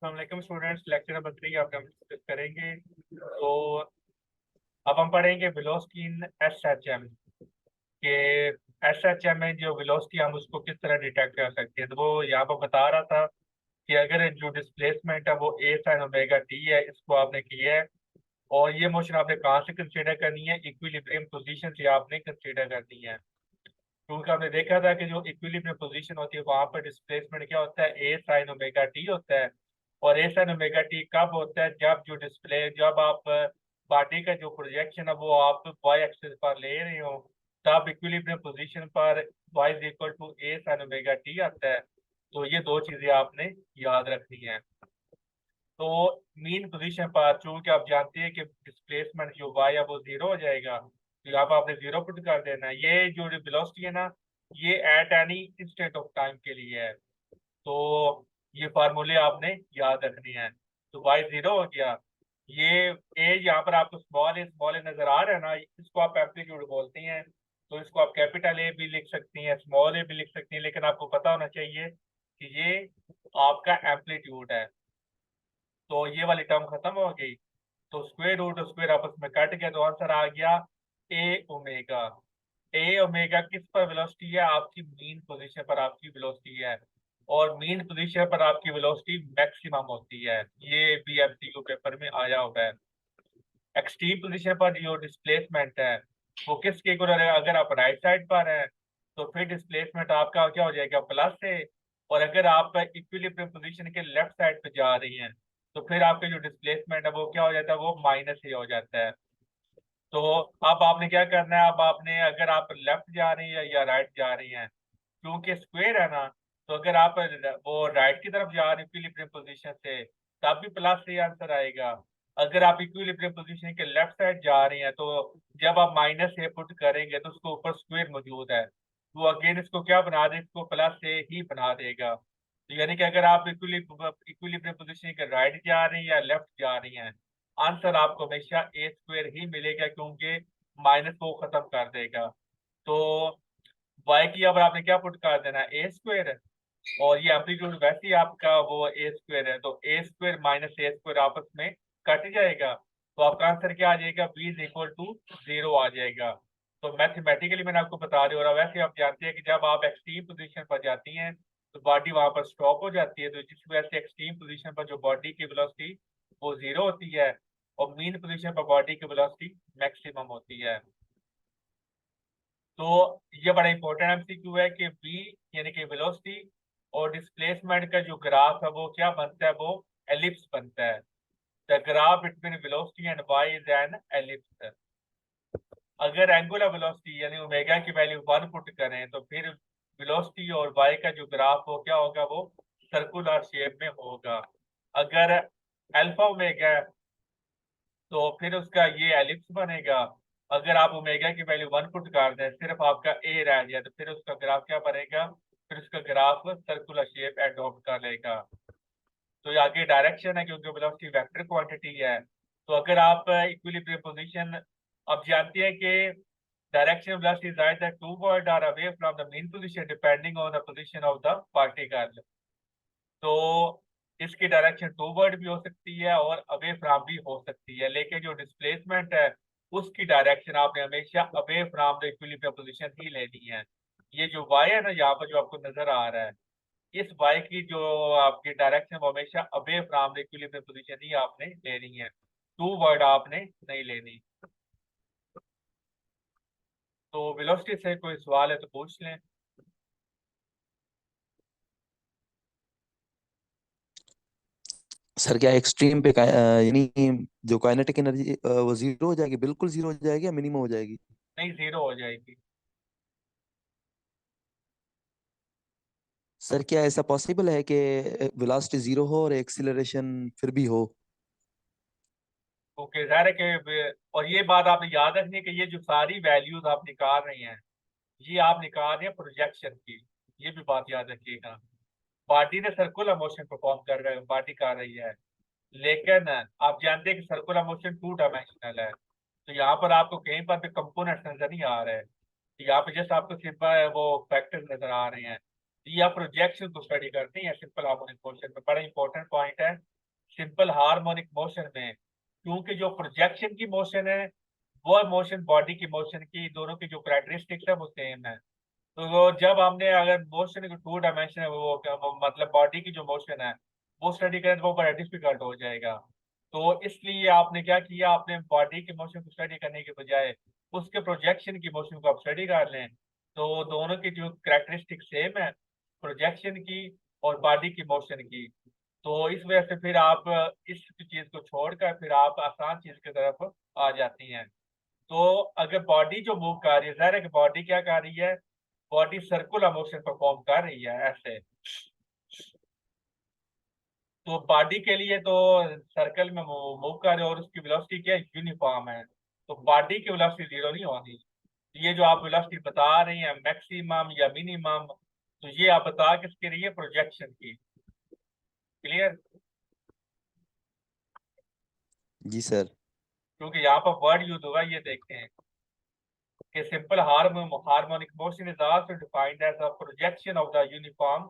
अस्सलाम students, lecture number 3 आप हम डिस्कस करेंगे। तो अब हम पढ़ेंगे वेलोसिटी इन एसएचएम के एसएचएम में जो वेलोसिटी हम उसको किस तरह डिटेक्ट कर सकते हैं। तो वो यहाँ पर बता रहा था कि अगर जो डिस्प्लेसमेंट है वो ए साइन ओमेगा टी है, इसको आपने किया है और ये मोशन आपने कहाँ से कंसीडर करनी है, इक्विलिब्रियम पोजीशन से आपने कंसीडर करनी है। क्योंकि आपने देखा था कि जो इक्विलिब्रियम पोजीशन होती है वहां पर डिस्प्लेसमेंट क्या होता है, ए साइन ओमेगा टी होता है। और ए साइन ओमेगा टी कब होता है, जब आप बॉडी का जो प्रोजेक्शन है वो आप वाई एक्सिस पर ले रहे हो, तब इक्विलिब्रियम पोजीशन पर y is equal to a sine omega t आता है। तो ये दो चीजें आपने याद रखनी है। तो मीन पोजीशन पर चूंकि आप जानते हैं कि डिस्प्लेसमेंट जो वाई है वो जीरो हो जाएगा, तो यहाँ पर आपने जीरो पुट कर देना है। ये जो वेलोसिटी है ना, ये at any instant of time के लिए है। तो ये फार्मूले आपने याद रखने हैं। तो वाई जीरो हो गया। ये ए यहाँ पर आपको स्मॉल ए नजर आ रहा है ना, इसको आप एम्पलीट्यूड बोलते हैं। तो इसको आप कैपिटल ए भी लिख सकती हैं, स्मॉल ए भी लिख सकती हैं, लेकिन आपको पता होना चाहिए कि ये आपका एम्पलीट्यूड है। तो ये वाली टर्म खत्म हो गई। तो स्क्वायर रूट और स्क्वायर आपस में कट गया, तो आंसर आ गया ए ओमेगा। ए ओमेगा किस पर वेलोसिटी है, आपकी मीन पोजीशन पर आपकी वेलोसिटी है। और मीन पोजीशन पर आपकी वेलोसिटी मैक्सिमम होती है, ये भी एमसीक्यू पेपर में आया हुआ है। एक्सट्रीम पोजीशन पर जो डिस्प्लेसमेंट है वो किसके इक्वल है, अगर आप राइट साइड पर है तो फिर डिस्प्लेसमेंट आपका क्या हो जाएगा, प्लस है। और अगर आप इक्विलिब्रियम पोजीशन के लेफ्ट साइड पे जा रही हैं तो फिर आपके जो डिस्प्लेसमेंट है वो क्या हो जाता है, वो माइनस ही हो जाता है। तो अब आपने क्या करना है, अब आपने अगर आप लेफ्ट जा रही है या राइट जा रही हैं, क्योंकि स्क्वायर है ना, तो अगर आप वो राइट की तरफ जा रहे हैं इक्विलिब्रियम पोजीशन से, तब भी प्लस से आंसर आएगा। अगर आप इक्विलिब्रियम पोजीशन के लेफ्ट साइड जा रही हैं तो जब आप माइनस से पुट करेंगे तो उसके ऊपर स्क्वायर मौजूद है, तो अगेन इसको क्या बना दे, इसको प्लस से ही बना देगा। तो यानी कि अगर आप इक्विलिब्रियम पोजीशन के राइट जा रही हैं या लेफ्ट जा रही हैं, आंसर आपको हमेशा ए स्क्वायर ही मिलेगा, क्योंकि माइनस को खत्म कर देगा। तो वाई की अब आपने क्या पुट कर देना है, ए स्क्वायर है। और ये एम्पलीट्यूड वैसे ही आपका वो ए स्क्वायर है, तो ए स्क्वायर माइनस ए स्क्वायर आपस में कट जाएगा। तो आपका आंसर क्या आ जाएगा, B is equal to zero आ जाएगा। तो मैथमेटिकली मैंने आपको बता रही हूँ। और वैसे आप जानते हैं कि जब आप एक्सट्रीम पोजीशन पर जाती हैं तो बॉडी वहां पर स्टॉप हो जाती है, तो जिस वजह से एक्सट्रीम पोजीशन पर जो बॉडी की वेलोसिटी वो जीरो होती है और मीन पोजीशन पर बॉडी की वेलोसिटी मैक्सिमम होती है। तो ये बड़ा इंपॉर्टेंट एमसीक्यू है कि बी यानी कि वेलोसिटी और डिस्प्लेसमेंट का जो ग्राफ है वो क्या बनता है, वो एलिप्स बनता है। The graph between velocity and y is an ellipse. अगर एंगुलर वेलोसिटी यानी ओमेगा की वैल्यू 1 पुट करें तो फिर वेलोसिटी और वाई का जो ग्राफ हो क्या होगा, वो सर्कुलर शेप में होगा। अगर अल्फा ओमेगा है तो फिर उसका ये एलिप्स बनेगा। अगर आप ओमेगा की वैल्यू 1 पुट कर दें, सिर्फ आपका ए रह जाए, तो फिर उसका ग्राफ क्या बनेगा, फिर उसका ग्राफ सर्कुलर शेप एडॉप्ट कर लेगा। तो ये आगे डायरेक्शन है, क्योंकि वेलोसिटी वेक्टर क्वांटिटी है। तो अगर आप इक्विलिब्रियम पोजीशन अब जानते हैं कि direction velocity is either toward or away from the mean position depending on the position of the particle. तो इसकी डायरेक्शन टूवर्ड भी हो सकती है और अवे फ्रॉम भी हो सकती है, लेकिन जो डिस्प्लेसमेंट है उसकी डायरेक्शन आपने हमेशा away from the equilibrium position ही लेनी है। ये जो वाई है ना यहाँ पर जो आपको नजर आ रहा है, इस वाई की जो आपकी डायरेक्शन वो हमेशा away from the equilibrium position ही आपने लेनी है, टू वर्ड आपने नहीं लेनी। तो वेलोसिटी से कोई सवाल है तो पूछ लें। सर क्या एक्सट्रीम पे यानी जो काइनेटिक एनर्जी वो जीरो हो जाएगी, बिल्कुल जीरो हो जाएगी या मिनिमम हो जाएगी? नहीं, जीरो हो जाएगी। सर क्या ऐसा पॉसिबल है कि वेलोसिटी जीरो हो और एक्सीलरेशन फिर भी हो? ओके, जाहिर है कि और ये बात आपने याद रखनी है कि ये जो सारी वैल्यूज आप निकाल रही हैं, ये आप निकाल रहे हैं प्रोजेक्शन की। ये भी बात याद रखिएगा। बॉडी ने सर्कुलर मोशन परफॉर्म कर रहा है, बॉडी कर रही है, लेकिन आप जानते हैं कि सर्कुलर मोशन टू डायमेंशनल है। तो यहाँ पर आपको कहीं पर भी कंपोनेंट्स नजर नहीं आ रहे हैं। तो यहाँ पे जस्ट आपको सिंपल वो फैक्टर्स नजर आ रहे हैं। तो ये आप प्रोजेक्शन को स्टडी करते हैं सिंपल हार्मोनिक मोशन में, बड़ा इंपॉर्टेंट पॉइंट है। सिंपल हार्मोनिक मोशन में, क्योंकि जो प्रोजेक्शन की मोशन है वो मोशन बॉडी की मोशन की दोनों की जो कैरेक्टरिस्टिक्स है वो सेम है। तो वो जब हमने अगर मोशन को टू डायमेंशन है वो मतलब बॉडी की जो मोशन है वो स्टडी करें तो वो बड़ा डिफिकल्ट हो जाएगा। तो इसलिए आपने क्या किया, आपने बॉडी की मोशन को स्टडी करने के बजाय उसके प्रोजेक्शन की मोशन को आप स्टडी कर लें। तो दोनों की जो कैरेक्टरिस्टिक सेम है, प्रोजेक्शन की और बॉडी की मोशन की। तो इस वजह से फिर आप इस चीज को छोड़कर फिर आप आसान चीज की तरफ आ जाती हैं। तो अगर बॉडी जो मूव कर रही है, जाहिर है कि बॉडी क्या कर रही है, बॉडी सर्कुलर मोशन परफॉर्म कर रही है ऐसे। तो बॉडी के लिए तो सर्कल में मूव कर रहे हो और उसकी वेलोसिटी क्या है, यूनिफॉर्म है। तो बॉडी की वेलोसिटी जीरो नहीं होगी। ये जो आप वेलोसिटी बता रही हैं मैक्सिमम या मिनिमम, तो ये आप बता किसके रही है, प्रोजेक्शन की। क्लियर? जी सर। क्योंकि यहाँ पर वर्ड यूज होगा, ये देखें कि simple harmonic motion is also defined as a projection of the uniform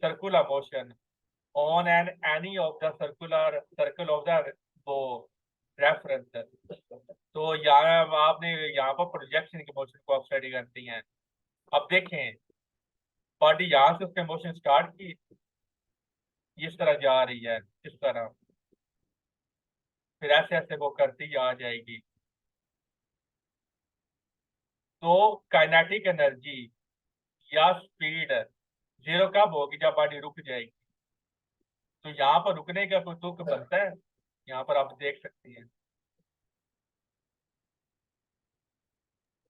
circular motion on an any of the circle of the वो reference। तो यहाँ आपने यहाँ पर प्रोजेक्शन की मोशन को आप स्टडी करती हैं। अब देखें बॉडी यहाँ से उसने मोशन स्टार्ट की, इस तरह जा रही है, इस तरह, फिर ऐसे ऐसे वो करती आ जाएगी। तो काइनेटिक एनर्जी या स्पीड जीरो कब होगी, जब बॉडी रुक जाएगी। तो यहाँ पर रुकने का कोई तुक बनता है, यहाँ पर आप देख सकती हैं।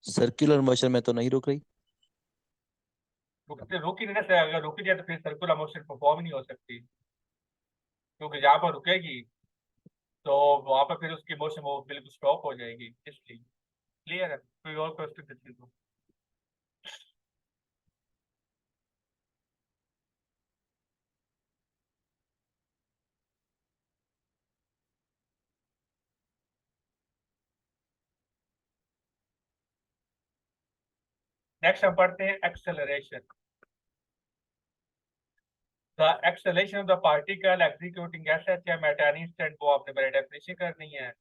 सर्कुलर मोशन में तो नहीं रुक रही। रुक ही नहीं ना सकती। अगर रुक जाए तो फिर सर्कुलर मोशन परफॉर्म ही नहीं हो सकती, क्योंकि जहाँ पर रुकेगी तो वहां पर फिर उसकी मोशन वो बिल्कुल स्टॉप हो जाएगी, इसलिए। क्लियर है? कोई और क्वेश्चन किसी को? नेक्स्ट हम पढ़ते हैं acceleration. The acceleration of the particle executing SHM at any instant, वो आपने मेरे डेफिनेशन करनी है।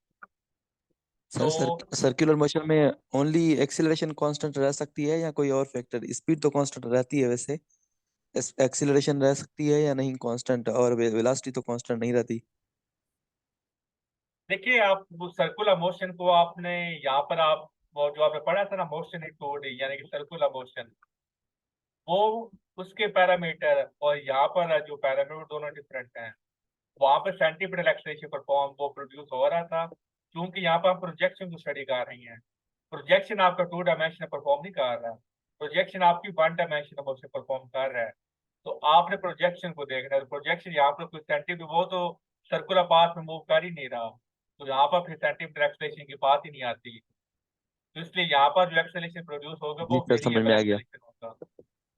सर तो सर्कुलर मोशन में ओनली एक्सीलरेशन कांस्टेंट रह सकती है या कोई और फैक्टर? स्पीड तो कांस्टेंट रहती है वैसे, एक्सीलरेशन रह सकती है या नहीं कांस्टेंट, और वेलोसिटी तो कांस्टेंट नहीं रहती। देखिए, आप वो सर्कुलर मोशन को आपने यहाँ पर आप वो जो आपने पढ़ा था ना, मोशन इन 2D यानी कि सर्कुलर मोशन, वो उसके पैरामीटर और यहाँ पर जो पैरामीटर दोनों डिफरेंट हैं। वहां पर सेंटीमीटर एक्सेलरेशन परफॉर्म वो प्रोड्यूस हो रहा था, क्योंकि यहाँ पर हम प्रोजेक्शन को स्टडी कर रही हैं। प्रोजेक्शन आपका टू डायमेंशनल परफॉर्म नहीं कर रहा, प्रोजेक्शन आपकी वन डायमेंशनल मोशन परफॉर्म कर रहा है। तो आपने प्रोजेक्शन को देखना है। प्रोजेक्शन यहाँ पर कोई सेंटीमीटर, वो तो सर्कुलर पाथ में मूव कर ही नहीं रहा, तो यहाँ पर फिर सेंटीमीटर एक्सेलरेशन की बात ही नहीं आती। तो इसलिए यहाँ पर जो एक्सेलरेशन प्रोड्यूस होगा जी वो सर, समझ वेरिएबल में आ गया। एक्सेलरेशन होगा।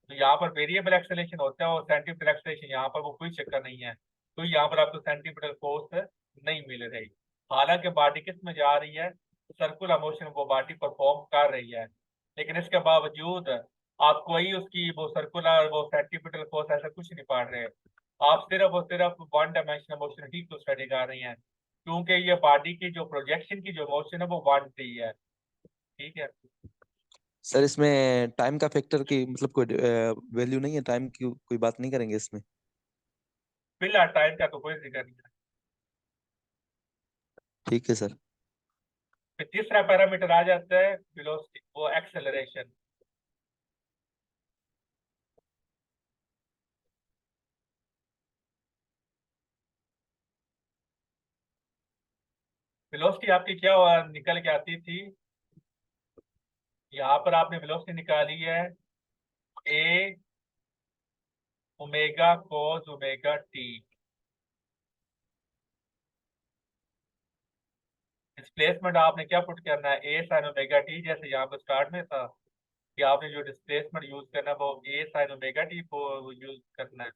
तो यहाँ पर वेरिएबल एक्सेलरेशन होता है और सेंटीमीटर एक्सेलरेशन यहाँ पर वो कोई चक्कर नहीं है। तो यहाँ पर आपको सेंटीमीटर फोर्स नहीं मिल रही। हालांकि बॉडी किस में जा रही है, सर्कुलर मोशन वो बॉडी परफॉर्म कर रही है, लेकिन इसके बावजूद आप कोई उसकी वो सर्कुलर वो सेंटीमीटर फोर्स ऐसा कुछ नहीं पढ़ रहे। आप सिर्फ और सिर्फ वन डायमेंशनल मोशन ही तो स्टडी कर रही हैं, क्योंकि ये बॉडी की जो प्रोजेक्शन की जो मोशन है वो वन डी है। ठीक है? सर इसमें टाइम का फैक्टर की मतलब कोई वैल्यू नहीं है, टाइम की कोई बात नहीं करेंगे इसमें? फिलहाल टाइम का तो कोई जिक्र नहीं है। ठीक है सर। फिर तीसरा पैरामीटर आ जाता है वेलोसिटी, वो एक्सेलरेशन। वेलोसिटी आपकी क्या निकल के आती थी, यहाँ पर आपने वेलोसिटी निकाली है A omega cos omega T. Displacement आपने क्या पुट करना है, ए साइन ओमेगा टी, जैसे यहाँ पर स्टार्ट में था कि आपने जो डिस्प्लेसमेंट यूज करना है वो ए साइन ओमेगा टी को यूज करना है।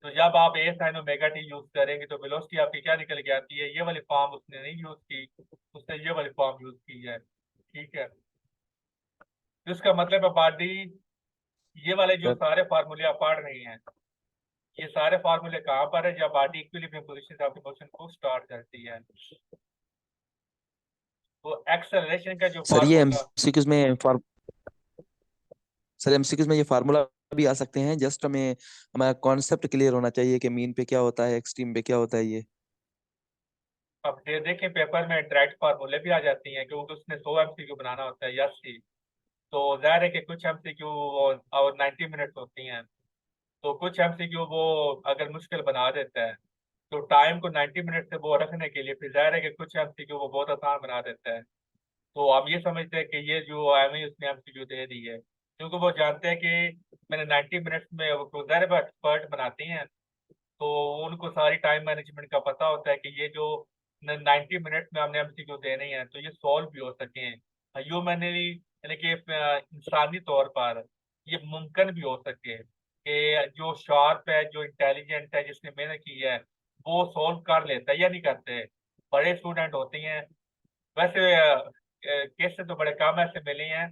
तो जब आप ए साइन ओमेगा टी यूज करेंगे तो वेलोसिटी आपकी क्या निकल के आती है, ये वाली फॉर्म उसने नहीं यूज की, उसने ये वाली फॉर्म यूज की है। ठीक है? तो इसका मतलब है बॉडी, ये वाले जो सर सारे फार्मूले आप पढ़ रही हैं, ये सारे फार्मूले कहाँ पर है? जब बॉडी इक्विलिब्रियम पोजीशन से आपकी मोशन को स्टार्ट करती है। तो एक्सेलरेशन का जो सर ये फार्मूला, एमसीक्यूज में सर एमसीक्यूज में ये फार्मूला भी आ सकते हैं, जस्ट हमें हमारा कॉन्सेप्ट क्लियर होना चाहिए कि मीन पे क्या होता है, एक्सट्रीम पे क्या होता है ये। अब देखें पेपर में डायरेक्ट फार्मूले भी आ जाती हैं क्योंकि उसने 100 एमसीक्यू बनाना होता है, यस सी। तो जाहिर है कि कुछ एमसीक्यू और 90 मिनट्स होती हैं, तो कुछ एमसीक्यू वो अगर मुश्किल बना देता है तो टाइम को 90 मिनट से वो रखने के लिए फिर जाहिर है कि कुछ एमसीक्यू वो बहुत आसान बना देता है। तो हम ये समझते हैं कि ये जो एम उसने एमसीक्यू दे दी है क्योंकि वो जानते हैं कि मैंने 90 मिनट्स में वो जाहिर है एक्सपर्ट बनाती हैं, तो उनको सारी टाइम मैनेजमेंट का पता होता है कि ये जो 90 मिनट में हमने एमसीक्यू देने हैं तो ये सॉल्व भी हो सके ह्यूमनली, यानी कि इंसानी तौर पर ये मुमकिन भी हो सके कि जो शार्प है, जो इंटेलिजेंट है, जिसने मेहनत की है, वो सॉल्व कर लेता है या नहीं करते। बड़े स्टूडेंट होते हैं वैसे, केस से तो बड़े कम ऐसे मिले हैं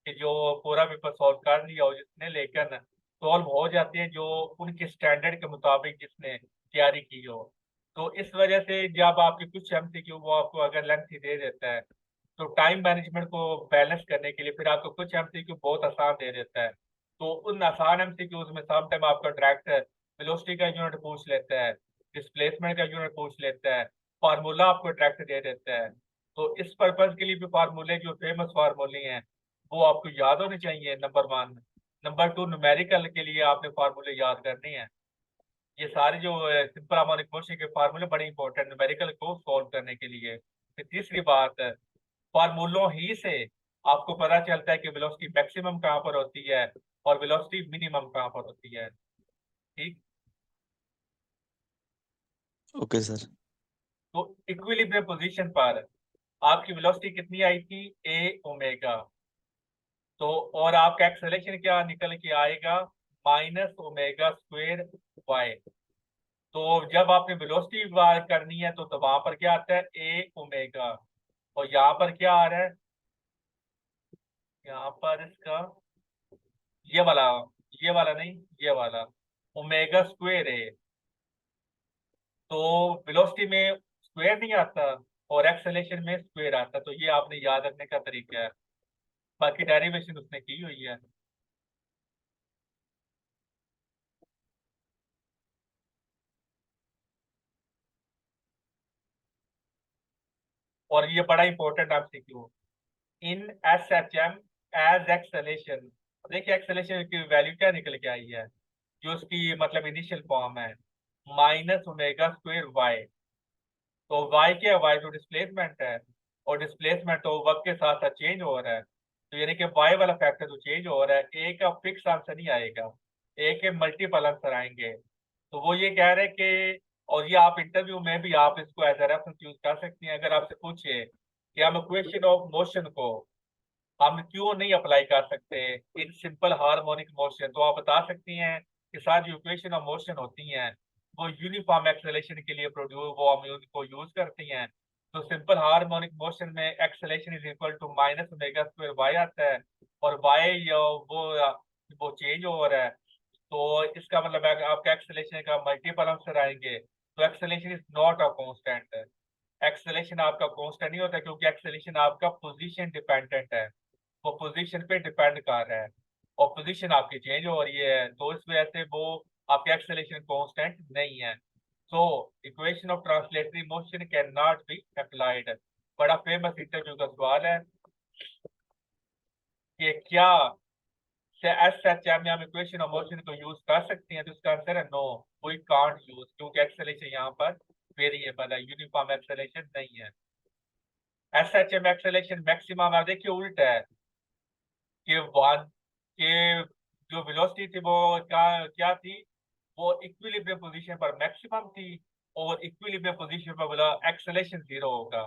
कि जो पूरा पेपर सॉल्व कर लिया हो जिसने, लेकिन सॉल्व हो जाते हैं जो उनके स्टैंडर्ड के मुताबिक जिसने तैयारी की हो। तो इस वजह से जब आपके कुछ एमसीक्यू वो आपको अगर लेंथ दे देता है तो टाइम मैनेजमेंट को बैलेंस करने के लिए फिर आपको कुछ एमसीक्यू बहुत आसान दे देता है। तो उन आसान एमसीक्यूज में सम टाइम आपका डायरेक्ट वेलोसिटी का यूनिट पूछ लेता है, डिस्प्लेसमेंट का यूनिट पूछ लेता है, फार्मूला आपको डायरेक्ट दे देता है। तो इस पर्पज के लिए भी फार्मूले जो फेमस फार्मूले हैं वो आपको याद होने चाहिए, number one. Number two, numerical के लिए आपने फार्मूले याद करने हैं। ये सारे जो सिंपल हार्मोनिक मोशन के फार्मूले बड़े इंपॉर्टेंट न्यूमेरिकल को सॉल्व करने के लिए। फिर तीसरी बात, फार्मूलों ही से आपको पता चलता है कि वेलोसिटी मैक्सिमम कहाँ पर होती है और वेलोसिटी मिनिमम कहाँ पर होती है। ठीक। Okay sir. तो इक्विलिब्रियम पोजीशन पर आपकी वेलोसिटी कितनी आई थी? A omega. तो और आपका एक्सेलरेशन क्या निकल के आएगा? Minus omega square Y. तो जब आपने वेलोसिटी बार करनी है तो वहां पर क्या आता है? A omega. और यहाँ पर क्या आ रहा है? यहाँ पर इसका ये ये वाला नहीं, ये वाला ओमेगा स्क्वेयर है। तो वेलोसिटी में स्क्वेयर नहीं आता और एक्सेलरेशन में स्क्वेयर आता, तो ये आपने याद रखने का तरीका है। बाकी डेरिवेशन उसने की हुई है। और ये बड़ा important MCQ, in S H M as acceleration. देखिए एक्सेलेशन की वैल्यू क्या निकल के आई है, जो उसकी मतलब इनिशियल फॉर्म है माइनस ओमेगा स्क्वेयर वाई। तो वाई क्या है? वाई तो डिस्प्लेसमेंट है, और डिस्प्लेसमेंट तो वक्त के साथ साथ चेंज हो रहा है, तो यानी कि वाई वाला फैक्टर तो चेंज हो रहा है। ए का फिक्स आंसर नहीं आएगा, ए के मल्टीपल आंसर आएंगे। तो वो ये कह रहे हैं कि, और ये आप इंटरव्यू में भी आप इसको एज ए रेफरेंस यूज कर सकती हैं। अगर आपसे पूछे कि हम इक्वेशन ऑफ मोशन को हम क्यों नहीं अप्लाई कर सकते इन सिंपल हार्मोनिक मोशन, तो आप बता सकती हैं कि सारी जो इक्वेशन ऑफ मोशन होती हैं वो यूनिफॉर्म एक्सेलेरेशन के लिए प्रोड्यूस वो हम उनको यूज करती हैं। तो सिंपल हार्मोनिक मोशन में acceleration is equal to minus omega square y आता है, और वाई वो चेंज हो रहा है। तो इसका मतलब है कि आपका एक्सेलेरेशन का मल्टीपल आंसर आएंगे। तो acceleration is not a constant. Acceleration आपका कांस्टेंट नहीं होता क्योंकि एक्सेलेरेशन आपका पोजीशन डिपेंडेंट है, वो पोजीशन पे डिपेंड कर रहा है, और पोजीशन आपकी चेंज हो रही है, तो इस वजह से वो आपके एक्सेलेरेशन कांस्टेंट नहीं है। So equation of translatory motion can not be applied. बड़ा फेमस इंटरव्यू का सवाल है कि क्या से एस एच एम में हम इक्वेशन ऑफ मोशन को यूज कर सकते हैं, तो इसका आंसर है नो, वी कांट यूज, क्योंकि एक्सेलेरेशन यहाँ पर वेरिएबल है, यूनिफॉर्म एक्सेलेरेशन नहीं है। S H M acceleration maximum आप देखिए उल्टा है कि वन के जो वेलोसिटी थी वो क्या क्या थी? वो इक्विलिब्रियम पोजीशन पर मैक्सिमम थी, और इक्विलिब्रियम पोजीशन पर बोला एक्सेलेरेशन जीरो होगा।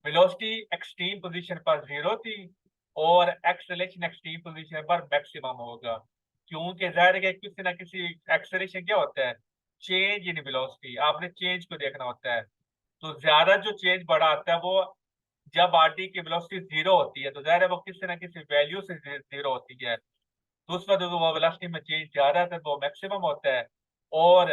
वेलोसिटी एक्सट्रीम पोजीशन पर जीरो थी, और एक्सेलेरेशन एक्सट्रीम पोजीशन पर मैक्सिमम होगा। क्योंकि जाहिर है कि किसी ना किसी एक्सेलेरेशन क्या होता है? चेंज इन वेलोसिटी, आपने चेंज को देखना होता है। तो ज्यादा जो चेंज बड़ा आता है वो जब आरटी की वेलोसिटी जीरो होती है, तो जाहिर है वो किसी ना किसी वैल्यू से जीरो होती है। तो उस वक्त वो वेलोसिटी में चेंज जा रहा है तो वो मैक्सिमम होता है। और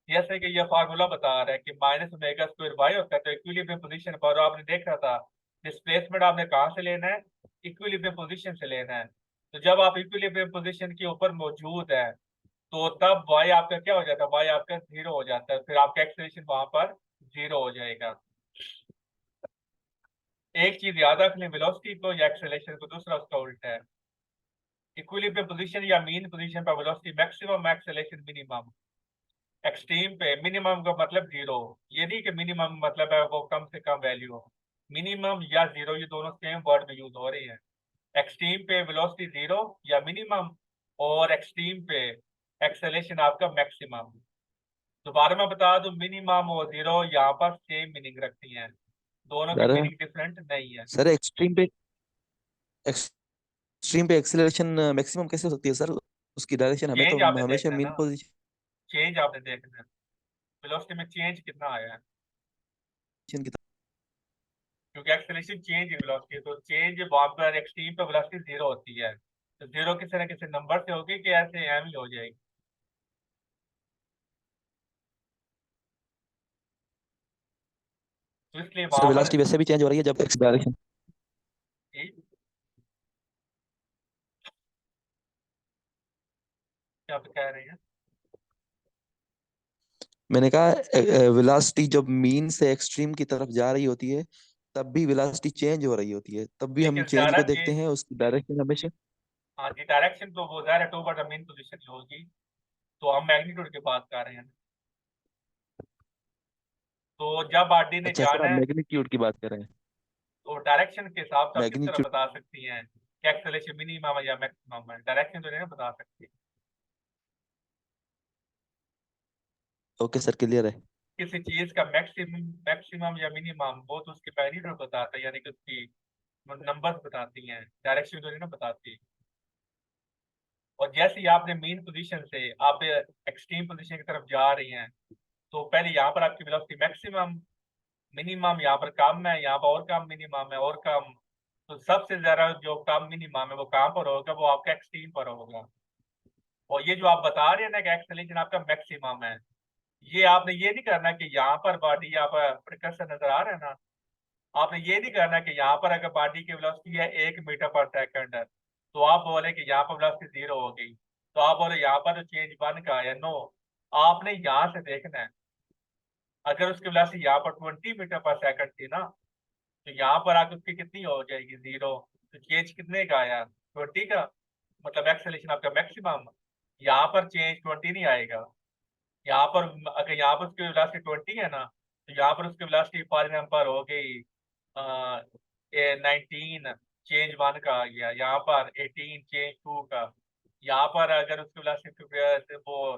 जैसे कि ये फार्मूला बता रहा है कि माइनस ओमेगा स्क्वायर वाई होता है, तो इक्विलिब्रियम पोजीशन पर आपने देखा था डिस्प्लेसमेंट आपने कहाँ से लेना है, इक्विलिब्रियम पोजीशन से लेना है। तो जब आप इक्विलिब्रियम पोजीशन के ऊपर मौजूद है तो तब वाई आपका क्या हो जाता है, वाई आपका जीरो हो जाता है, फिर आपका एक्सेलरेशन वहां पर जीरो हो जाएगा। एक चीज याद रख लें, वेलोसिटी को या एक्सेलरेशन को, दूसरा उसका उल्टा है। इक्विलिब्रियम पोजीशन या मीन पोजीशन पर velocity maximum, acceleration minimum. Extreme पे मिनिमम का मतलब जीरो, ये नहीं कि मिनिमम मतलब है वो कम से कम वैल्यू हो। मिनिमम या जीरो ये दोनों सेम वर्ड में यूज हो रही हैं। एक्सट्रीम पे वेलोसिटी जीरो या मिनिमम, और एक्सट्रीम पे एक्सेलेरेशन आपका मैक्सिमम। दोबारा मैं बता दूं, मिनिमम और जीरो यहाँ पर सेम मीनिंग रखती हैं, दोनों की सर मीनिंग डिफरेंट नहीं है। सर एक्सट्रीम पे एक्सीलरेशन मैक्सिमम कैसे हो सकती है सर? उसकी डायरेक्शन हमें चेंज तो आपने हमेशा देखना है मीन ना, पोजीशन चेंज आपने देखना है, वेलोसिटी में चेंज कितना आया है, की तरफ। क्योंकि एक्सेलरेशन चेंज है वेलोसिटी, तो चेंज वहां पर एक्सट्रीम पे वेलोसिटी जीरो होती है, तो जीरो किसी न किसी नंबर से होगी कि ऐसे एम ही हो जाएगी। तो इसलिए सर वहां पर वेलोसिटी वैसे भी चेंज हो रही है जब एक्स डायरेक्शन। क्या आप कह रहे हैं। मैंने कहा वेलोसिटी जब मीन से एक्सट्रीम की तरफ जा रही होती है तब भी वेलोसिटी चेंज हो रही होती है, तब भी हम लेकिन चेंज ज्यादा को देखते चेंज, हैं उसकी डायरेक्शन हमेशा। हाँ जी, डायरेक्शन तो वो ज़ाहिर है टू बट मेन पोजीशन होगी, तो हम मैग्नीट्यूड की बात कर रहे हैं। तो जब आरडी ने अच्छा सर, जाना आप है मैग्नीट्यूड की बात कर रहे हैं। तो डायरेक्शन के हिसाब से आप किस तरह मैग्नीट्यूड। बता सकती हैं कि एक्सेलरेशन मिनिमम है या मैक्सिमम है, डायरेक्शन तो नहीं ना बता सकती। ओके सर, क्लियर है। किसी चीज का मैक्सिमम मैक्सिमम या मिनिमम वो तो उसकी मैग्नीट्यूड बताता है, यानी कि उसकी नंबर्स बताती हैं, डायरेक्शन तो नहीं ना बताती। और जैसे ही आपने मीन पोजीशन से आप एक्सट्रीम पोजीशन की तरफ जा रही हैं, तो पहले यहाँ पर आपकी वेलोसिटी मैक्सिमम, मिनिमम यहाँ पर कम है, यहाँ पर और कम मिनिमम है और कम। तो सबसे ज्यादा जो कम मिनिमम है वो कहाँ पर होगा, वो आपका एक्सट्रीम पर होगा। और ये जो आप बता रहे हैं ना कि एक्सेलरेशन आपका मैक्सिमम है, ये आपने ये नहीं करना कि यहाँ पर बॉडी, यहाँ पर प्रिकर्सर नजर आ रहा है ना, आपने ये नहीं करना कि यहाँ पर अगर बॉडी की वेलोसिटी है 1 मीटर पर सेकंड है तो आप बोले कि यहाँ पर वेलोसिटी जीरो हो गई, तो आप बोले यहाँ पर तो चेंज 1 का है। नो, आपने यहाँ से देखना है, अगर उसकी वेलोसिटी यहाँ पर 20 मीटर पर सेकंड थी ना, तो यहाँ पर आकर उसकी कितनी हो जाएगी, जीरो। तो चेंज कितने का आया, 20 का, मतलब एक्सेलेरेशन आपका मैक्सिमम। यहाँ पर चेंज 20 नहीं आएगा, यहाँ पर अगर यहाँ पर उसकी वेलोसिटी 20 है ना, तो यहाँ पर उसकी वेलोसिटी फॉर एग्जाम्पल हो गई 19, चेंज 1 का आ गया, यहाँ पर 18 चेंज 2 का। यहाँ पर अगर उसकी वेलोसिटी वो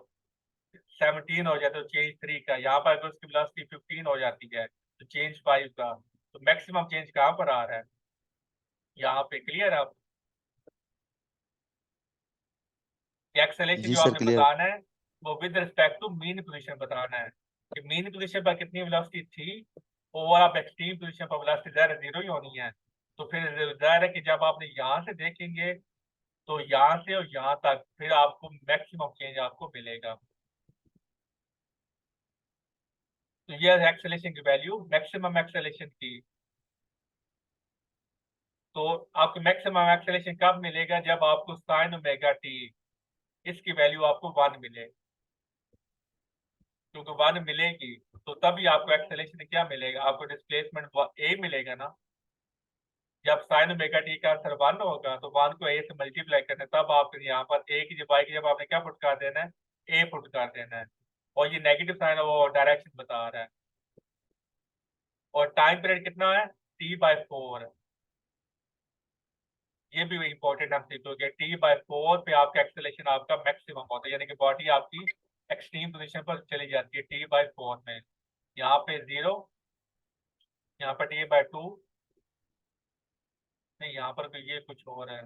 17 हो जाए तो चेंज 3 का, यहाँ पर अगर उसकी वेलोसिटी 15 हो जाती है तो चेंज 5 का। तो मैक्सिमम चेंज कहाँ पर आ रहा है, यहाँ पे। क्लियर है आप, एक्सेलेरेशन जी जो सर, आपने क्लियर। बताना है वो with respect to mean position बताना है, कि मीन पोजीशन पर कितनी वेलोसिटी थी, और आप एक्सट्रीम पोजीशन पर वेलोसिटी ज़ाहिर जीरो ही होनी है। तो फिर जाहिर है कि जब आपने यहाँ से देखेंगे तो यहाँ से और यहाँ तक फिर आपको मैक्सिमम चेंज आपको मिलेगा। तो ये एक्सेलेरेशन की वैल्यू, मैक्सिमम एक्सेलेरेशन की। तो आपको मैक्सिमम एक्सेलेरेशन कब मिलेगा, जब आपको साइन ओमेगा टी इसकी वैल्यू आपको 1 मिले, क्योंकि 1 मिलेगी तो तभी आपको एक्सेलेरेशन क्या मिलेगा, आपको डिस्प्लेसमेंट ए मिलेगा ना। जब साइन ओमेगा टी का आंसर 1 होगा तो 1 को ए से मल्टीप्लाई करना है, तब आप यहाँ पर ए की जगह की जब आपने क्या पुट कर देना है, ए पुट कर देना है। और ये नेगेटिव साइन है वो डायरेक्शन बता रहा है। और टाइम पीरियड कितना है, T/4। ये भी इंपॉर्टेंट हम सीखोगे, T/4 पे आपका एक्सेलेरेशन आपका मैक्सिमम होता है, यानी कि बॉडी आपकी एक्सट्रीम पोजीशन पर चली जाती है T/4 में। यहाँ पे जीरो, यहाँ पर T/2, नहीं यहाँ पर तो ये कुछ और है।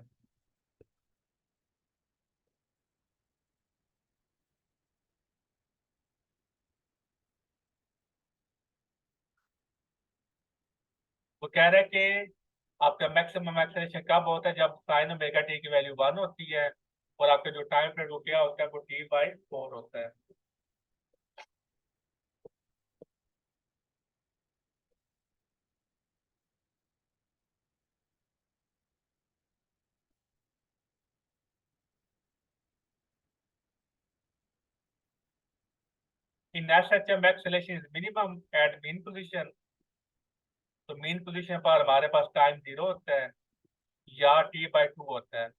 वो कह रहा है कि आपका मैक्सिमम एक्सेलेरेशन कब होता है, जब साइन ओमेगा टी की वैल्यू 1 होती है, और आपका जो टाइम पीरियड वो क्या होता है, वो T/4 होता है। In SHM acceleration is minimum at mean position, तो मीन पोजीशन पर हमारे पास टाइम 0 होता है या T/2 होता है।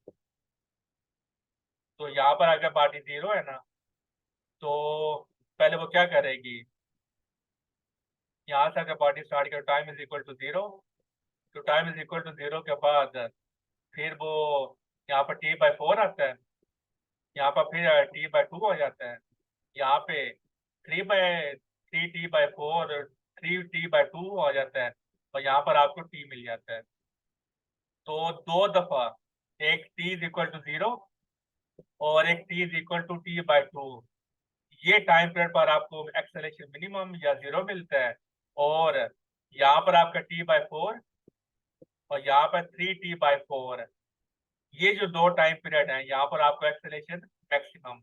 तो यहाँ पर अगर पार्टी 0 है ना, तो पहले वो क्या करेगी, यहाँ से अगर पार्टी स्टार्ट कर टाइम इज इक्वल टू 0, तो टाइम इज इक्वल टू 0 के बाद फिर वो यहाँ पर T/4 आता है, यहाँ पर फिर T/2 हो जाता है, यहाँ पे 3/3 T/4 3T/2 हो जाता है, और यहाँ पर आपको T मिल जाता है। तो दो दफा, एक T इज इक्वल टू 0 और एक T is equal to T/2, ये टाइम पीरियड पर आपको एक्सेलेरेशन मिनिमम या 0 मिलता है, और यहाँ पर आपका T/4 और यहाँ पर 3T/4, ये जो दो टाइम पीरियड है यहाँ पर आपको एक्सेलेरेशन मैक्सिमम।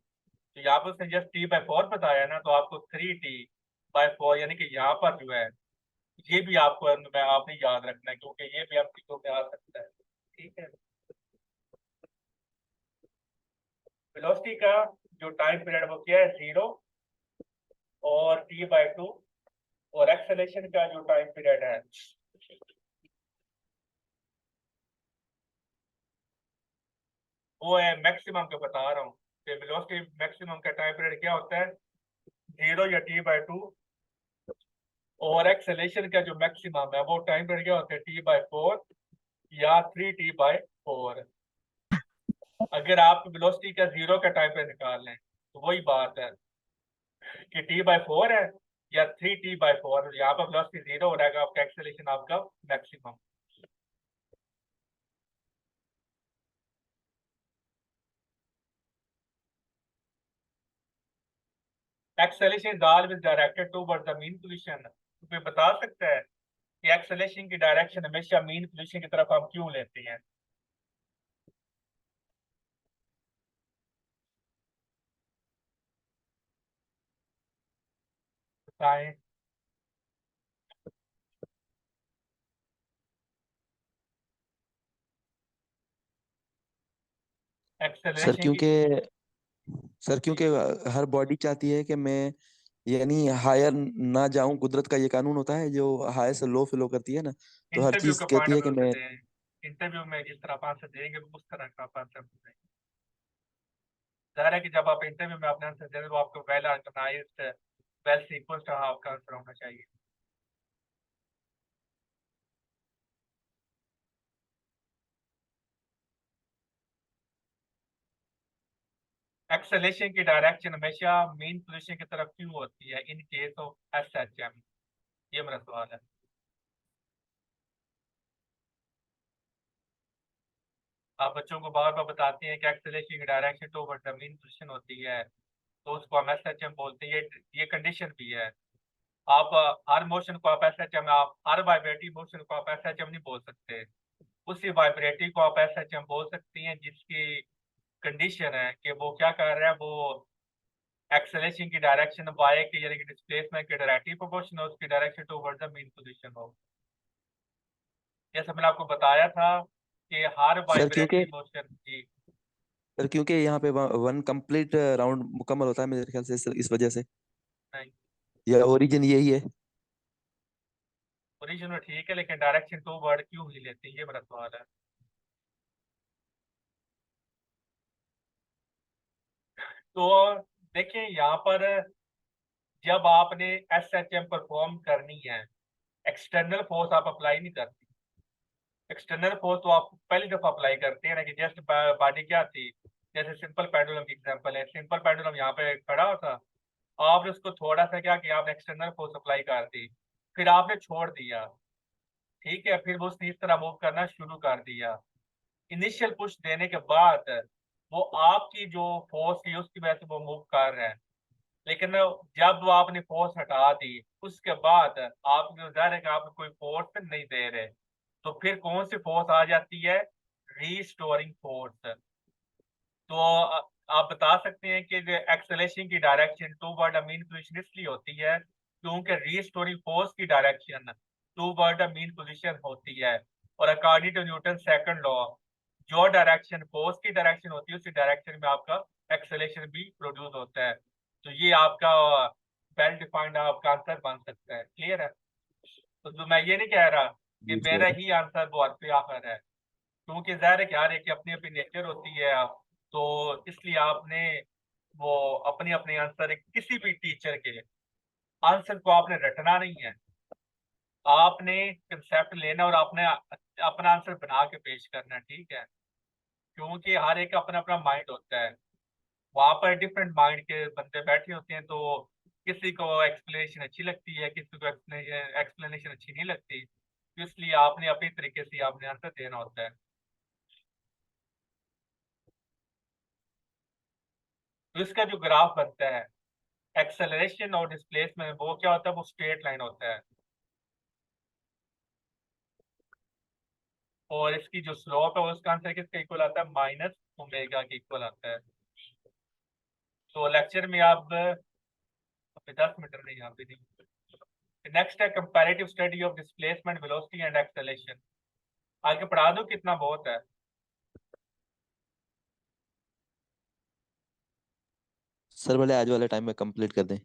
तो यहाँ पर उसने जस्ट T/4 बताया ना, तो आपको 3T/4 यानी कि यहाँ पर जो है, ये भी आपको आपने याद रखना है, क्योंकि ये भी आपकी में आ सकता है। ठीक है, वेलोसिटी का जो टाइम पीरियड वो क्या है, 0 और T/2, और एक्सेलेरेशन का जो टाइम पीरियड है वो है मैक्सिमम का बता रहा हूँ कि वेलोसिटी मैक्सिमम का टाइम पीरियड क्या होता है, 0 या T/2, और एक्सेलेरेशन का जो मैक्सिमम है वो टाइम पीरियड क्या होता है, T/4 या 3T/4। अगर आप वेलोसिटी का 0 का टाइम पीरियड निकाल लें तो वही बात है कि T/4 है या 3T/4, यहाँ पर वेलोसिटी 0 हो रहेगा, आपका एक्सेलेरेशन आपका maximum. Acceleration is always directed towards the mean position. तुम्हें बता सकता है कि एक्सेलेरेशन की डायरेक्शन हमेशा मीन पोजीशन की तरफ हम क्यों लेते हैं? बताएं। सर एक्सेलरेशन की क्योंकि सर जी, क्योंकि हर बॉडी चाहती है कि मैं यानी हायर ना जाऊं। कुदरत का ये कानून होता है जो हाई से लो फ्लो करती है ना, तो हर इंटरव्यू चीज का पॉइंट कहती ऑफ है कि व्यू से मैं। दें, इंटरव्यू में जिस तरह आप आंसर देंगे उस तरह का आप आंसर दें। जाहिर है कि जब आप इंटरव्यू में अपना आंसर दें तो आपको वेल ऑर्गेनाइज्ड, वेल सीक्वेंस्ड आपका आंसर होना चाहिए। एक्सेलेरेशन की डायरेक्शन हमेशा मेन पोजीशन की तरफ क्यों होती है इन केस ऑफ एसएचएम? ये मेरा सवाल है। आप बच्चों को बार बार बताते हैं कि एक्सेलेरेशन की direction towards the mean position होती है, तो उसको हम एसएचएम बोलते हैं। ये कंडीशन भी है। आप हर मोशन को आप एसएचएम, आप हर वाइब्रेटिव मोशन को आप एसएचएम नहीं बोल सकते। उसी वाइब्रेटिव को आप एसएचएम बोल सकती हैं जिसकी कंडीशन है कि वो क्या कर रहा है, वो एक्सेलेरेशन की डायरेक्शन वाई की यानी कि डिस्प्लेसमेंट के डायरेक्टली प्रोपोर्शनल हो, उसकी direction towards the mean position हो। जैसे मैंने आपको बताया था कि हर सर क्योंकि वाइब्रेटरी मोशन जी। सर क्योंकि यहाँ पे वन कंप्लीट राउंड मुकम्मल होता है मेरे ख्याल से, इस वजह से, नहीं, या ओरिजिन यही है। ओरिजिनल ठीक है, लेकिन डायरेक्शन टू वर्ड क्यों ही लेते हैं, ये मेरा सवाल है। तो देखिए यहाँ पर जब आपने एसएचएम परफॉर्म करनी है, एक्सटर्नल फोर्स आप अप्लाई नहीं करते। एक्सटर्नल फोर्स तो आप पहली दफा अप्लाई करते हैं ना, कि जस्ट बॉडी क्या थी, जैसे सिंपल पेंडुलम की एग्जांपल है, सिंपल पेंडुलम यहाँ पे खड़ा होता, आपने उसको थोड़ा सा क्या किया, आपने एक्सटर्नल फोर्स अप्लाई कर दी, फिर आपने छोड़ दिया, ठीक है, फिर वो उसने इस तरह मूव करना शुरू कर दिया। इनिशियल पुश देने के बाद वो आपकी जो फोर्स थी उसकी वजह से वो मूव कर रहा है, लेकिन जब वो आपने फोर्स हटा दी उसके बाद आपने जाहिर है कि आप कोई फोर्स नहीं दे रहे, तो फिर कौन सी फोर्स आ जाती है, रीस्टोरिंग फोर्स। तो आप बता सकते हैं कि एक्सेलेरेशन की direction toward a mean position इसलिए होती है क्योंकि रीस्टोरिंग फोर्स की direction toward a mean position होती है, और according to Newton second law जो डायरेक्शन फोर्स की डायरेक्शन होती है उसी डायरेक्शन में आपका एक्सेलेरेशन भी प्रोड्यूस होता है। तो ये आपका वेल डिफाइंड आपका आंसर बन सकता है। क्लियर है? तो मैं ये नहीं कह रहा कि जी मेरा सर। ही आंसर बहुत पे आखिर है, क्योंकि जाहिर है कि हर एक की अपनी अपनी नेचर होती है। तो इसलिए आपने वो अपनी अपनी आंसर किसी भी टीचर के आंसर को आपने रटना नहीं है, आपने कंसेप्ट लेना और आपने अपना आंसर बना के पेश करना है। ठीक है? क्योंकि हर एक का अपना अपना माइंड होता है, वहां पर डिफरेंट माइंड के बंदे बैठे होते हैं। तो किसी को एक्सप्लेनेशन अच्छी लगती है, किसी को एक्सप्लेनेशन अच्छी नहीं लगती, तो इसलिए आपने अपने तरीके से आपने आंसर देना होता है। तो इसका जो ग्राफ बनता है एक्सेलरेशन और डिस्प्लेसमेंट, वो क्या होता है? वो स्ट्रेट लाइन होता है, और इसकी जो स्लोप है उसका आंसर किसका इक्वल आता है? माइनस ओमेगा के इक्वल आता है। तो लेक्चर में आप अभी 10 मीटर नहीं, यहाँ पे नहीं। नेक्स्ट है comparative study of displacement velocity and acceleration. आगे पढ़ा दो, कितना बहुत है। सर भले आज वाले टाइम में कंप्लीट कर दें।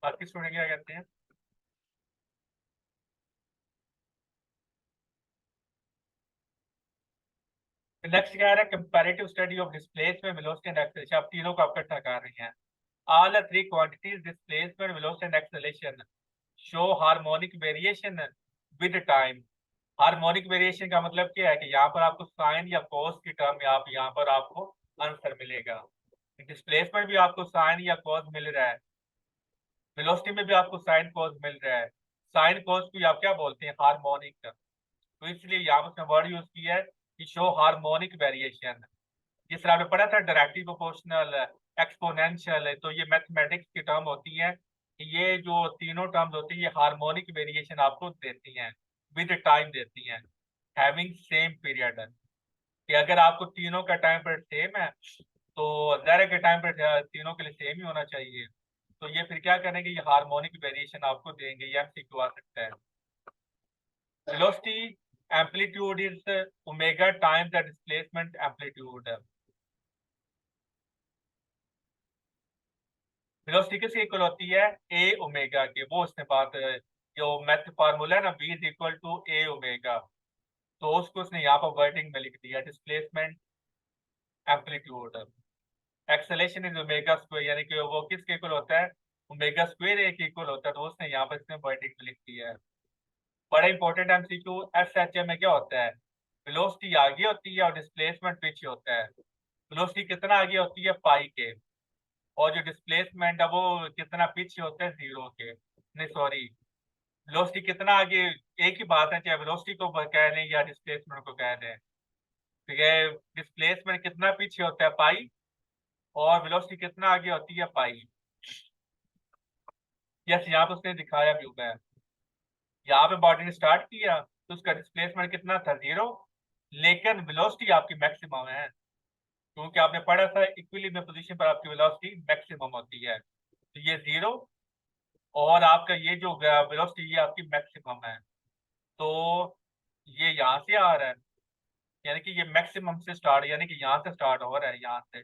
बाकी स्टूडेंट क्या कहते हैं? नेक्स्ट क्या है? Comparative study of displacement velocity and acceleration. आप तीनों को इकट्ठा कर रही हैं। All three quantities displacement velocity and acceleration show harmonic variation with time. Harmonic variation का मतलब क्या है कि यहाँ पर आपको साइन या कॉस की टर्म में आप यहाँ पर आपको आंसर मिलेगा। डिस्प्लेसमेंट भी आपको साइन या कॉस मिल रहा है, वेलोसिटी में भी आपको साइन कॉस मिल रहा है। साइन कॉस को आप क्या बोलते हैं? हार्मोनिक। तो इसलिए यहाँ पर उसने वर्ड यूज किया है कि शो हार्मोनिक वेरिएशन। जिस तरह आपने पढ़ा था डायरेक्टली प्रोपोर्शनल, एक्सपोनेंशियल, तो ये मैथमेटिक्स की टर्म होती है। ये जो तीनों टर्म्स होती है ये हार्मोनिक वेरिएशन आपको देती हैं, विद टाइम देती हैं, हैविंग सेम पीरियड। कि अगर आपको तीनों का टाइम पीरियड सेम है तो ज़ाहिर के टाइम पीरियड तीनों के लिए सेम ही होना चाहिए। तो ये फिर क्या करेंगे? ये हार्मोनिक वेरिएशन आपको देंगे। ये एमसीक्यू आ सकता है। Velocity amplitude is omega time the displacement amplitude. Velocity किसकी इक्वल होती है? ए ओमेगा के। वो उसने बात जो मैथ फार्मूला है ना, b is equal to a omega, तो उसको उसने यहाँ पर वर्डिंग में लिख दिया displacement amplitude. Acceleration is omega square, यानी कि वो किसके इक्वल होता है? ओमेगा स्क्वायर ए के इक्वल होता है। तो उसने यहाँ पर इसने वर्डिंग में लिख दिया है। बड़ा इंपॉर्टेंट एमसीक्यू। एसएचएम में क्या होता है? वेलोसिटी आगे होती है और डिस्प्लेसमेंट पीछे होता है। वेलोसिटी कितना आगे होती है? पाई के। और जो डिस्प्लेसमेंट है वो कितना पीछे होता है? जीरो के। नहीं सॉरी, वेलोसिटी कितना आगे, एक ही बात है, चाहे वेलोसिटी को कह लें या डिस्प्लेसमेंट को कह लें। ठीक है? डिस्प्लेसमेंट कितना पीछे होता है? पाई। और वेलोसिटी कितना आगे होती है? पाई। यस, यहाँ पे उसने दिखाया भी हुआ है। यहाँ पे बॉडी ने स्टार्ट किया तो उसका डिस्प्लेसमेंट कितना था? जीरो। लेकिन वेलोसिटी आपकी मैक्सिमम है, क्योंकि आपने पढ़ा था इक्विलिब्रियम पोजीशन पर आपकी वेलोसिटी मैक्सिमम होती है। तो ये जीरो और आपका ये जो वेलोसिटी ये आपकी मैक्सिमम है। तो ये यहाँ से आ रहा है, यानी कि ये मैक्सिमम से स्टार्ट, यानी कि यहाँ से स्टार्ट हो रहा है। यहाँ से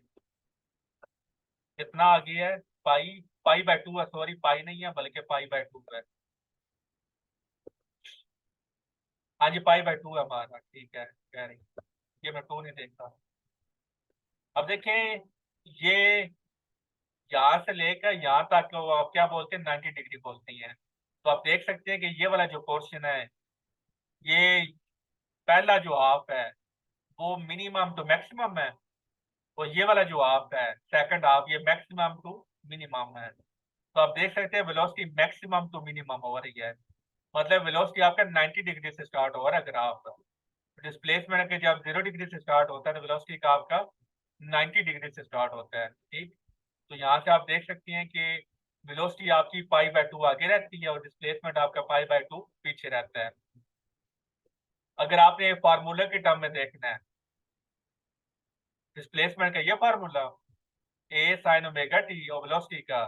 कितना आगे है? पाई। पाई बाय टू है, सॉरी पाई नहीं है बल्कि पाई बाय टू है। हाँ जी, पाई बाय टू है हमारा। ठीक है, कह रही ये मैं टू नहीं देखता। अब देखें, ये यहाँ से लेकर यहाँ तक वो आप क्या बोलते हैं? 90 डिग्री बोलती हैं। तो आप देख सकते हैं कि ये वाला जो पोर्शन है, ये पहला जो हाफ है वो मिनिमम टू मैक्सिमम है, और ये वाला जो हाफ है सेकंड हाफ, ये मैक्सिमम टू मिनिमम है। तो आप देख सकते हैं वेलोसिटी मैक्सिमम टू मिनिमम हो रही है। मतलब वेलोसिटी आपका 90 डिग्री से स्टार्ट हो रहा है ग्राफ। डिस्प्लेसमेंट के जब 0 डिग्री से स्टार्ट होता है तो वेलोसिटी का आपका 90 डिग्री से स्टार्ट होता है। ठीक? तो यहाँ से आप देख सकते हैं कि वेलोसिटी आपकी पाई बाय टू आगे रहती है और डिस्प्लेसमेंट आपका पाई बाय टू पीछे रहता है। अगर आपने फार्मूला के टर्म में देखना है डिस्प्लेसमेंट का ये फार्मूला ए साइन ओमेगा टी और वेलोसिटी का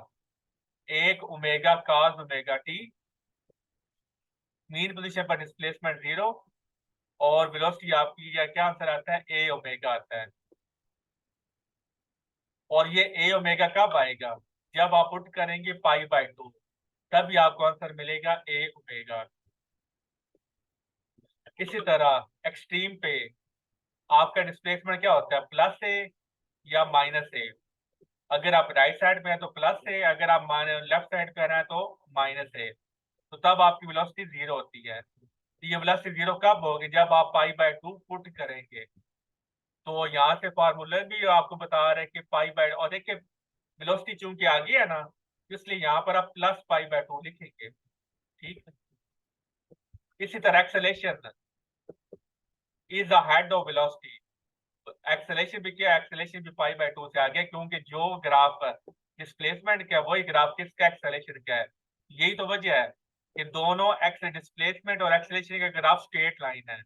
एक omega cos omega T, mean position पर डिस्प्लेसमेंट 0 और वेलोसिटी आपकी क्या आंसर आता है, ए ओमेगा आता है। और ये ए ओमेगा कब आएगा, जब आप पुट करेंगे π/2, तभी आपको आंसर मिलेगा ए ओमेगा। इसी तरह एक्सट्रीम पे आपका डिस्प्लेसमेंट क्या होता है, प्लस ए या माइनस ए। अगर आप राइट साइड पे हैं तो प्लस ए, अगर आप लेफ्ट साइड पे हैं तो माइनस ए, तो तब आपकी वेलोसिटी 0 होती है। तो ये वेलोसिटी 0 कब होगी, जब आप π/2 पुट करेंगे। तो यहाँ से फार्मूला भी आपको बता रहे हैं कि और देखिए वेलोसिटी चूंकि आ गई है ना, इसलिए यहाँ पर आप प्लस π/2 लिखेंगे। ठीक है। इसी तरह acceleration is the head of velocity. Acceleration भी क्या, एक्सेलेरेशन भी π/2 से आ गया, क्योंकि जो ग्राफ डिस्प्लेसमेंट का है वही ग्राफ किसका, एक्सेलेरेशन का है। यही तो वजह है कि दोनों एक्स डिस्प्लेसमेंट और एक्सेलेरेशन का ग्राफ स्ट्रेट लाइन है,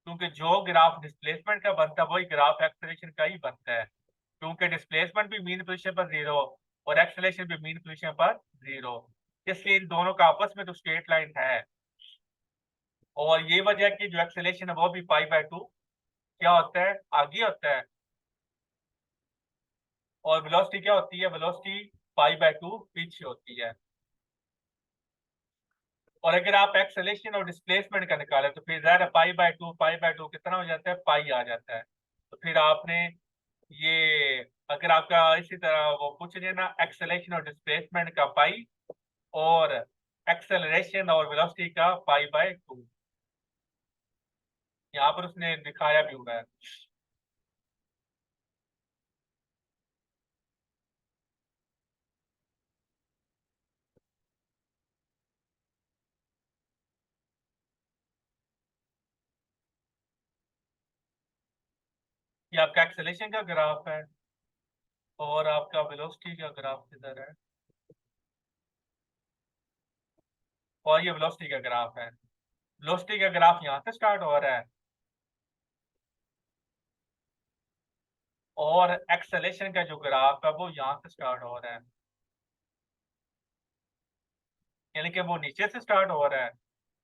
क्योंकि जो ग्राफ डिस्प्लेसमेंट का बनता है वही ग्राफ एक्सेलेरेशन का ही बनता है, क्योंकि डिस्प्लेसमेंट भी मीन पोजीशन पर 0 और एक्सेलेरेशन भी मीन पोजीशन पर 0, इसलिए इन दोनों का आपस में तो स्ट्रेट लाइन है। और ये वजह कि जो एक्सेलेरेशन है वो भी π/2 क्या होता है, आगे होता है, और वेलोसिटी क्या होती है, वेलोसिटी π/2 पीछे होती है। और अगर आप एक्सेलेरेशन और डिस्प्लेसमेंट का निकालें तो फिर ज़ाहिर है π/2 कितना हो जाता है, पाई आ जाता है। तो फिर आपने ये, अगर आपका इसी तरह वो पूछ लिया ना, एक्सेलेरेशन और डिस्प्लेसमेंट का पाई और एक्सेलरेशन और वेलोसिटी का π/2, यहाँ पर उसने दिखाया भी हुआ है। ये आपका एक्सेलरेशन का ग्राफ है और आपका वेलोसिटी का ग्राफ किधर है, और ये वेलोसिटी का ग्राफ है। वेलोसिटी का ग्राफ यहाँ से स्टार्ट हो रहा है और एक्सेलेरेशन का जो ग्राफ है वो यहाँ से स्टार्ट हो रहा है, यानी कि वो नीचे से स्टार्ट हो रहा है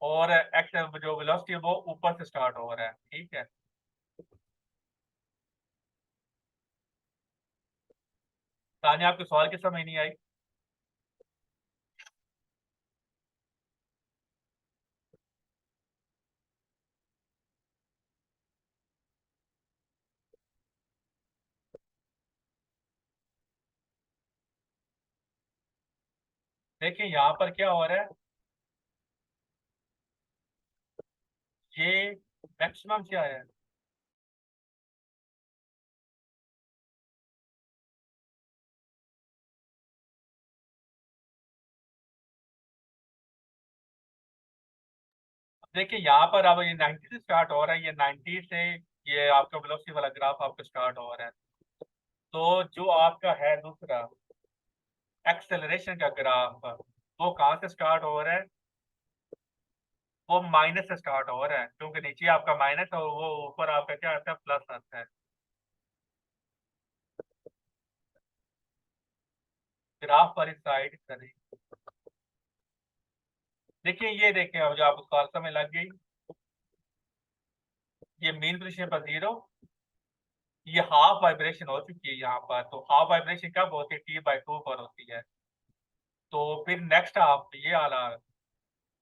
और एक्स जो वेलोसिटी है वो ऊपर से स्टार्ट हो रहा है। ठीक है। तान्या आपके सवाल की समझ नहीं आई। देखिए यहाँ पर क्या हो रहा है, ये मैक्सिमम क्या है, देखिए यहाँ पर अब ये 90 से स्टार्ट हो रहा है, ये 90 से ये आपका वेलोसिटी वाला ग्राफ आपका स्टार्ट हो रहा है। तो जो आपका है दूसरा एक्सेलरेशन का ग्राफ, वो कहाँ से स्टार्ट हो रहा है, वो माइनस से स्टार्ट हो रहा है, क्योंकि नीचे आपका माइनस है और वो ऊपर आपका क्या आता है, प्लस आता है। ग्राफ पर इस साइड करें, देखिए ये देखें, अब जो आपको सवाल समझ लग गई, ये मीन पोजीशन पर 0, ये हाफ वाइब्रेशन हो चुकी है यहाँ पर। तो हाफ वाइब्रेशन कब होती है, t/2 पर होती है। तो फिर नेक्स्ट हाफ ये आला,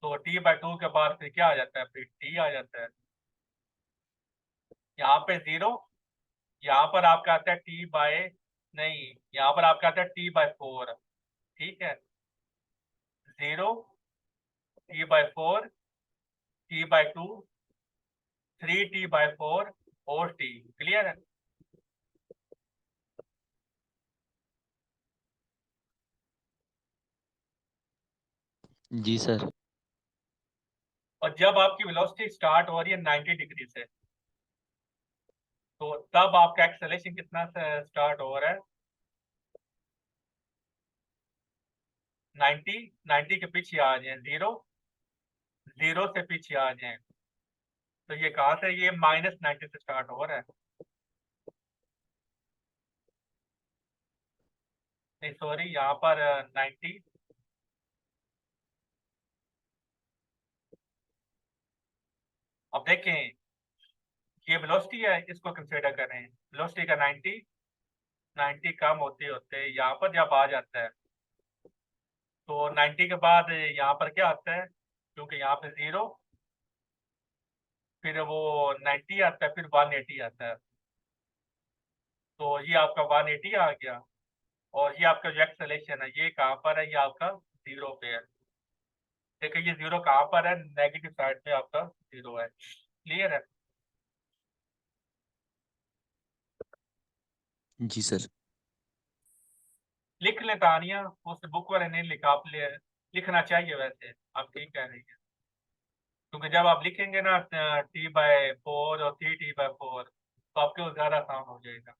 तो t/2 के बाद फिर क्या आ जाता है, फिर t आ जाता है। यहाँ पे 0, यहाँ पर आपका आता है नहीं, यहाँ पर आपका आता है t/4। ठीक है, 0, t/4, t/2, 3t/4 और t। क्लियर है। जी सर। और जब आपकी वेलोसिटी स्टार्ट हो रही है 90 डिग्री से, तो तब आपका एक्सेलरेशन कितना से स्टार्ट हो रहा है, 90, 90 के पीछे आ जाए, 0, 0 से पीछे आ जाए, तो ये कहाँ से, ये -90 से स्टार्ट हो रहा है। नहीं सॉरी, यहाँ पर 90। अब देखें, ये वेलोसिटी है, इसको कंसिडर करें। वेलोसिटी का 90 कम होते होते यहाँ पर जब आ जाता है, तो 90 के बाद यहाँ पर क्या आता है, क्योंकि यहाँ पे 0, फिर वो 90 आता है, फिर 180 आता है। तो ये आपका 180 आ गया। और ये आपका जो एक्सेलेरेशन है, ये कहाँ पर है, ये आपका 0 पे है। देखिए ये 0 कहाँ पर है, नेगेटिव साइड पे आपका 0 है। क्लियर है? जी सर। लिख ले तानिया, उस बुक वाले ने लिखा, आप लिखना चाहिए वैसे, आप ठीक कह रही है। क्योंकि जब आप लिखेंगे ना T/4 और 3T/4, तो आपके वो ज्यादा आसान हो जाएगा।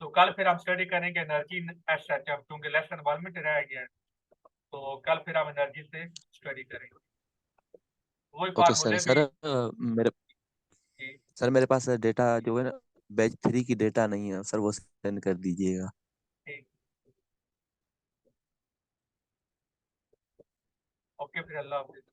तो कल फिर हम स्टडी करेंगे एनर्जी एस एच एम, क्योंकि लेसन 1 में रह गया है। तो कल फिर हम एनर्जी से स्टडी करेंगे, वही ओके सर। फार्मूले भी। सर मेरे जी, सर मेरे पास डेटा जो है ना, बैच 3 की डेटा नहीं है सर, वो सेंड कर दीजिएगा। ठीक। ओके, फिर अल्लाह हाफिज।